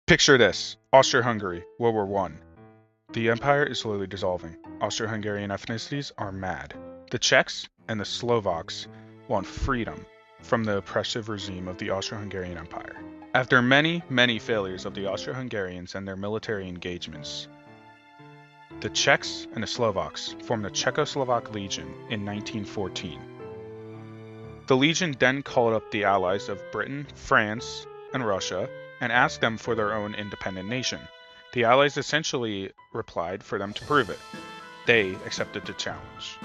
Picture this: Austria-Hungary, World War One. The empire is slowly dissolving. Austro-Hungarian ethnicities are mad. The Czechs and the Slovaks want freedom from the oppressive regime of the Austro-Hungarian Empire. After many, many failures of the Austro-Hungarians and their military engagements, the Czechs and the Slovaks formed the Czechoslovak Legion in 1914. The Legion then called up the allies of Britain, France, and Russia and asked them for their own independent nation. The Allies essentially replied for them to prove it. They accepted the challenge.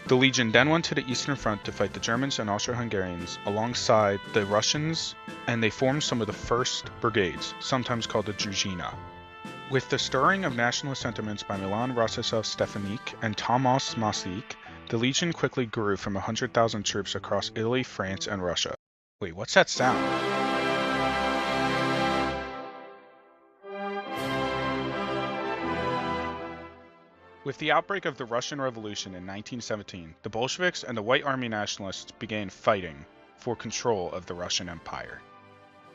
The Legion then went to the Eastern Front to fight the Germans and Austro-Hungarians alongside the Russians, and they formed some of the first brigades, sometimes called the Druzhina. With the stirring of nationalist sentiments by Milan Rostislav Stefanik and Tomasz Masik, the Legion quickly grew from 100,000 troops across Italy, France, and Russia. Wait, what's that sound? With the outbreak of the Russian Revolution in 1917, the Bolsheviks and the White Army nationalists began fighting for control of the Russian Empire.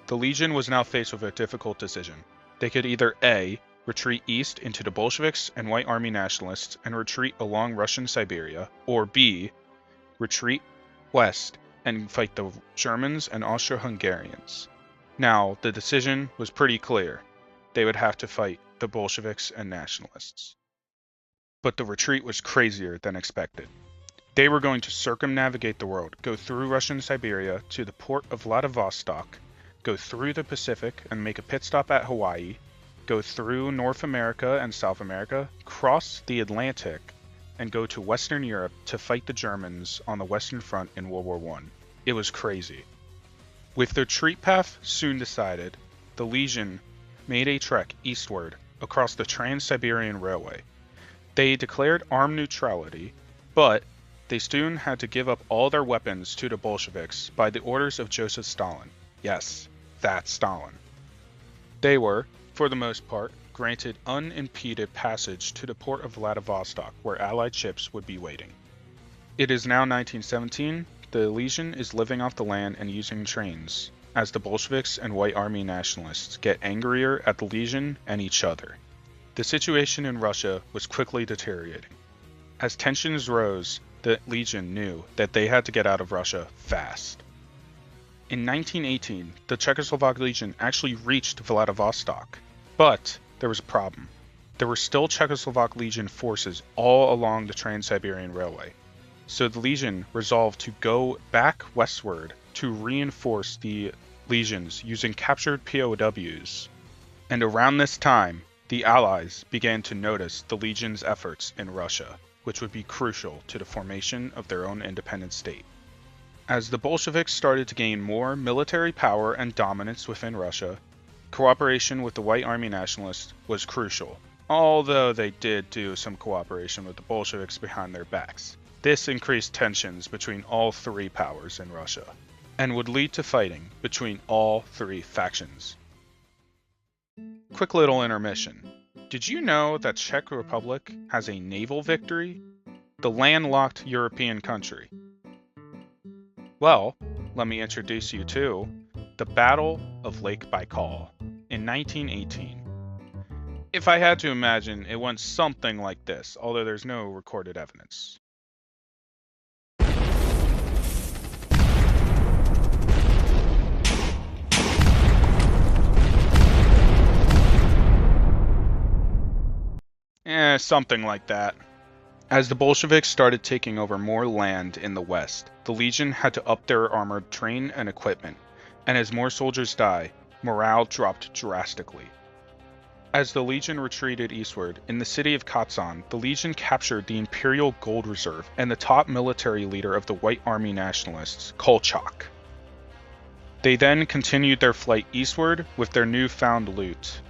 The Legion was now faced with a difficult decision. They could either A. retreat east into the Bolsheviks and White Army nationalists and retreat along Russian Siberia, or B. retreat west and fight the Germans and Austro-Hungarians. Now, the decision was pretty clear. They would have to fight the Bolsheviks and nationalists. But the retreat was crazier than expected. They were going to circumnavigate the world, go through Russian Siberia to the port of Vladivostok, go through the Pacific and make a pit stop at Hawaii, go through North America and South America, cross the Atlantic, and go to Western Europe to fight the Germans on the Western Front in World War I. It was crazy. With their retreat path soon decided, the Legion made a trek eastward across the Trans-Siberian Railway. They declared armed neutrality, but they soon had to give up all their weapons to the Bolsheviks by the orders of Joseph Stalin. Yes, that Stalin. They were, for the most part, granted unimpeded passage to the port of Vladivostok, where Allied ships would be waiting. It is now 1917. The Legion is living off the land and using trains, as the Bolsheviks and White Army nationalists get angrier at the Legion and each other. The situation in Russia was quickly deteriorating. As tensions rose, the Legion knew that they had to get out of Russia fast. In 1918, the Czechoslovak Legion actually reached Vladivostok, but there was a problem. There were still Czechoslovak Legion forces all along the Trans-Siberian Railway, so the Legion resolved to go back westward to reinforce the legions using captured POWs. And around this time, the Allies began to notice the Legion's efforts in Russia, which would be crucial to the formation of their own independent state. As the Bolsheviks started to gain more military power and dominance within Russia, cooperation with the White Army nationalists was crucial, although they did do some cooperation with the Bolsheviks behind their backs. This increased tensions between all three powers in Russia, and would lead to fighting between all three factions. Quick little intermission. Did you know that Czech Republic has a naval victory? The landlocked European country. Well, let me introduce you to the Battle of Lake Baikal in 1918. If I had to imagine, it went something like this, although there's no recorded evidence. Something like that. As the Bolsheviks started taking over more land in the west, the Legion had to up their armored train and equipment, and as more soldiers died, morale dropped drastically. As the Legion retreated eastward, in the city of Kazan, the Legion captured the Imperial Gold Reserve and the top military leader of the White Army nationalists, Kolchak. They then continued their flight eastward with their newfound loot.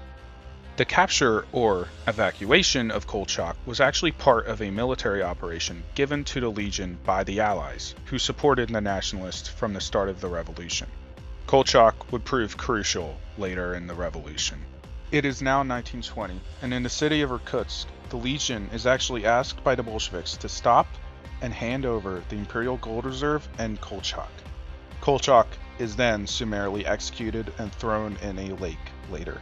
The capture or evacuation of Kolchak was actually part of a military operation given to the Legion by the Allies, who supported the nationalists from the start of the revolution. Kolchak would prove crucial later in the revolution. It is now 1920, and in the city of Irkutsk, the Legion is actually asked by the Bolsheviks to stop and hand over the Imperial Gold Reserve and Kolchak. Kolchak is then summarily executed and thrown in a lake later.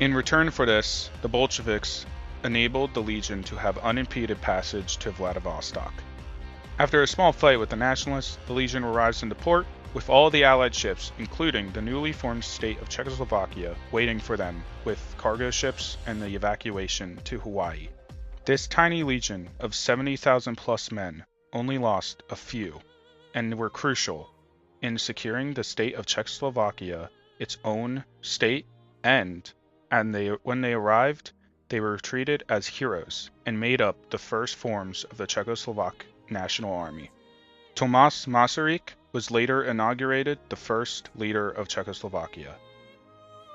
In return for this, the Bolsheviks enabled the Legion to have unimpeded passage to Vladivostok. After a small fight with the Nationalists, the Legion arrives into port with all the Allied ships, including the newly formed state of Czechoslovakia, waiting for them with cargo ships and the evacuation to Hawaii. This tiny legion of 70,000 plus men only lost a few, and were crucial in securing the state of Czechoslovakia, its own state, and when they arrived, they were treated as heroes and made up the first forms of the Czechoslovak National Army. Tomáš Masaryk was later inaugurated the first leader of Czechoslovakia.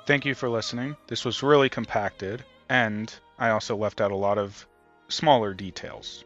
Thank you for listening. This was really compacted, and I also left out a lot of smaller details.